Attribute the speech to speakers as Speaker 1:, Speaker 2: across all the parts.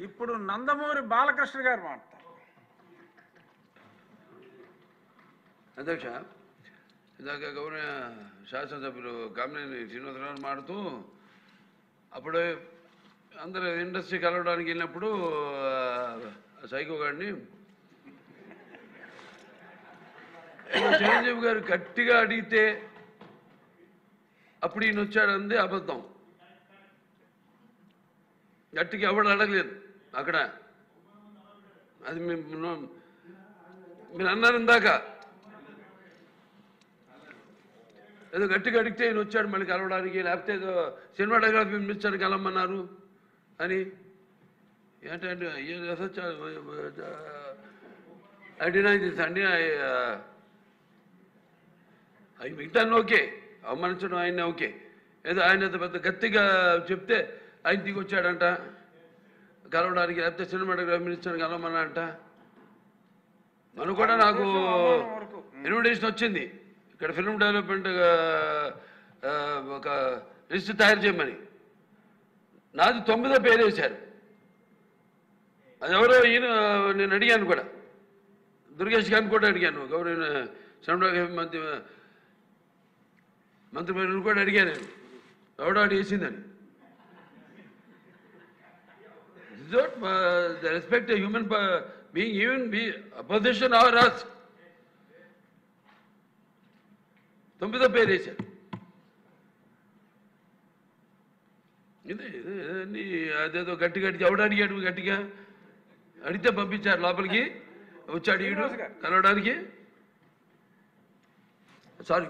Speaker 1: ఇప్పుడు నందమూరి బాలకృష్ణ గారు మాట్లాడతారు.
Speaker 2: అధ్యక్ష, ఇందాక గౌరవ శాసనసభ్యులు కామినేని శ్రీనివాసరావు మాడుతూ అప్పుడు అందరూ ఇండస్ట్రీ కలవడానికి వెళ్ళినప్పుడు సైకో గారిని చిరంజీవి గారు గట్టిగా అడిగితే అప్పుడు ఈయన వచ్చాడంది అబద్ధం. గట్టిగా ఎవడు అడగలేదు అక్కడ. అది మీరు అన్నారు ఇందాక, ఏదో గట్టిగా అడిగితే ఈయన వచ్చాడు మళ్ళీ కలవడానికి, లేకపోతే ఏదో సినిమాటోగ్రఫీ మినిస్టర్ కలవమన్నారు అని. ఏంటంటే అడినా అండి అవి మిగతా ఓకే, అవమానించడం ఆయన ఓకే. ఏదో ఆయన పెద్ద గట్టిగా చెప్తే ఆయన దిగి వచ్చాడంట కలవడానికి, లేకపోతే సినిమాటోగ్రఫీ మినిస్టర్ కలవమన్నా అంట. మనం కూడా నాకు ఇన్విటేషన్ వచ్చింది ఇక్కడ ఫిల్మ్ డెవలప్మెంట్ ఒక లిస్ట్ తయారు చేయమని. నాది 9వ పేరు వేశారు. అది ఎవరో ఈయన నేను అడిగాను కూడా, దుర్గేష్ గారిని కూడా అడిగాను, గౌరవ సినిమాటోగ్రఫీ మంత్రి పేరు కూడా అడిగాను, ఎవడో అడిగేసిందని. The respect a human being, even be opposition or us. 9వ పేరు వేశారు. ఇది అదేదో గట్టిగా ఎవడు అడిగాడు, గట్టిగా అడిగితే పంపించారు లోపలికి, వచ్చాడు ఈడు కలవడానికి. Sorry,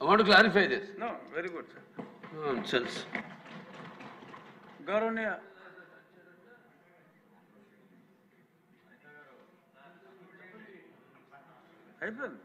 Speaker 2: I want to clarify this.
Speaker 1: No, very good, sir.
Speaker 2: Nonsense.
Speaker 1: గౌరవనీయ అయిపోయింది.